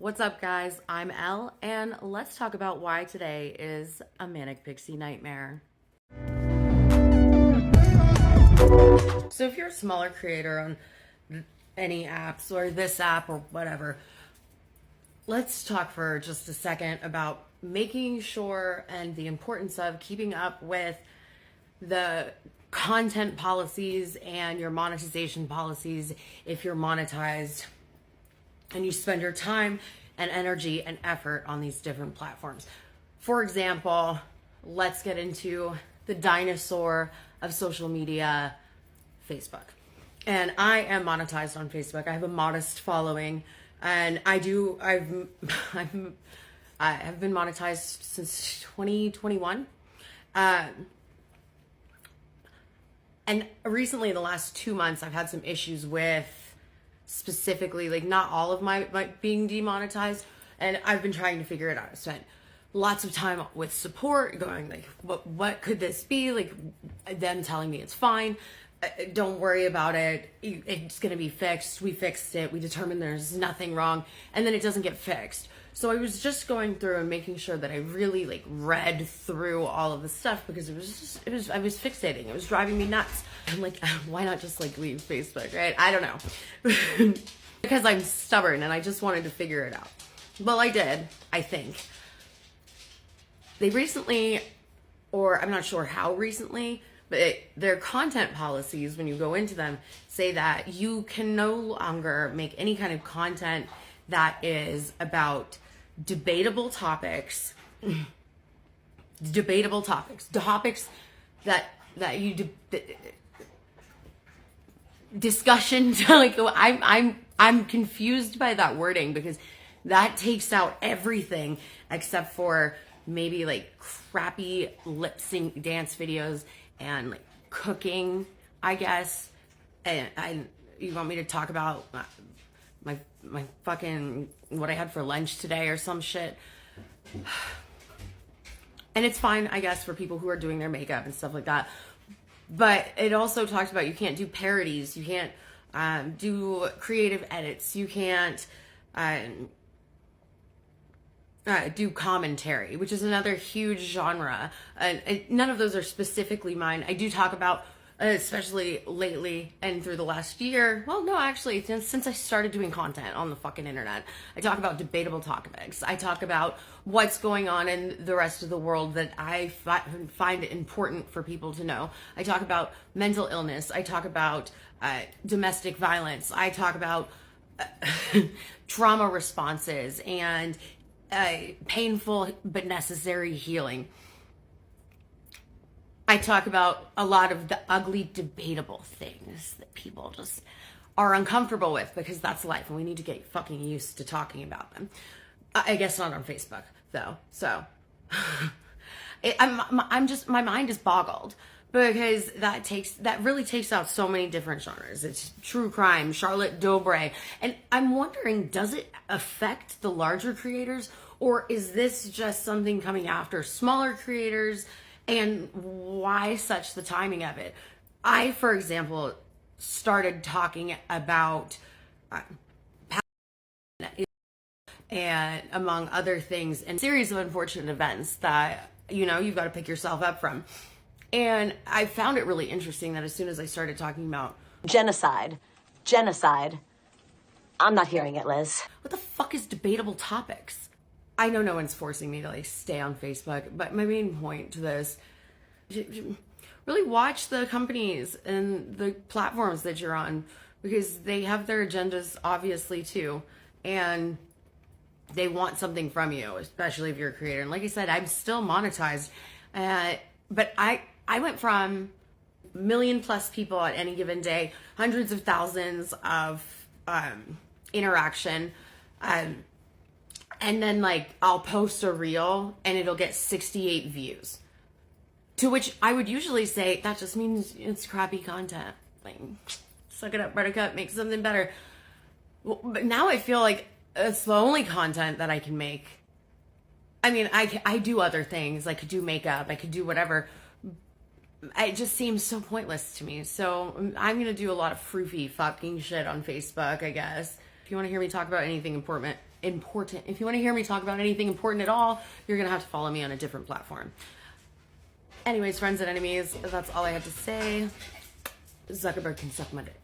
What's up, guys? I'm Elle, and let's talk about why today is a manic pixie nightmare. So, if you're a smaller creator on any apps or this app or whatever, let's talk for just a second about making sure and the importance of keeping up with the content policies and your monetization policies if you're monetized and you spend your time and energy and effort on these different platforms. For example, let's get into the dinosaur of social media, Facebook. And I am monetized on Facebook. I have a modest following, and I have been monetized since 2021. And recently, in the last 2 months, I've had some issues with specifically, like, not all of my being demonetized, and I've been trying to figure it out. I spent lots of time with support, going like, what could this be? Like, them telling me it's fine. Don't worry about it. It's going to be fixed. We fixed it. We determined there's nothing wrong. And then it doesn't get fixed. So I was just going through and making sure that I really read through all of the stuff, because I was fixating. It was driving me nuts. I'm like, why not just leave Facebook, right? I don't know. Because I'm stubborn and I just wanted to figure it out. Well, I did, I think. They recently, or I'm not sure how recently, but their content policies, when you go into them, say that you can no longer make any kind of content that is about debatable topics that you discussion. I'm confused by that wording, because that takes out everything except for maybe crappy lip sync dance videos and cooking, I guess. And you want me to talk about my fucking what I had for lunch today or some shit? And it's fine, I guess, for people who are doing their makeup and stuff like that. But it also talks about you can't do parodies, you can't do creative edits, you can't do commentary, which is another huge genre. None of those are specifically mine. I do talk about, especially lately and through the last year, well, no, actually, since I started doing content on the fucking internet, I talk about debatable topics. I talk about what's going on in the rest of the world that I find important for people to know. I talk about mental illness. I talk about domestic violence. I talk about trauma responses and painful but necessary healing. I talk about a lot of the ugly, debatable things that people just are uncomfortable with, because that's life and we need to get fucking used to talking about them. I guess not on Facebook, though. So my mind is boggled, because that really takes out so many different genres. It's true crime, Charlotte Dobre. And I'm wondering, does it affect the larger creators, or is this just something coming after smaller creators? And why such the timing of it? I, for example, started talking about and among other things, and a series of unfortunate events that, you've got to pick yourself up from. And I found it really interesting that as soon as I started talking about genocide, I'm not hearing it, Liz. What the fuck is debatable topics? I know no one's forcing me to stay on Facebook, but my main point to this, really watch the companies and the platforms that you're on, because they have their agendas obviously too, and they want something from you, especially if you're a creator. And like I said, I'm still monetized, but I went from a million plus people at any given day, hundreds of thousands of interaction, and then I'll post a reel and it'll get 68 views. To which I would usually say, that just means it's crappy content. Suck it up, buttercup, make something better. Well, but now I feel like it's the only content that I can make. I mean, I do other things. I could do makeup, I could do whatever. It just seems so pointless to me. So I'm going to do a lot of froofy fucking shit on Facebook, I guess. If you want to hear me talk about anything important important, if you want to hear me talk about anything important at all, you're going to have to follow me on a different platform. Anyways, friends and enemies, that's all I have to say. Zuckerberg can suck my dick.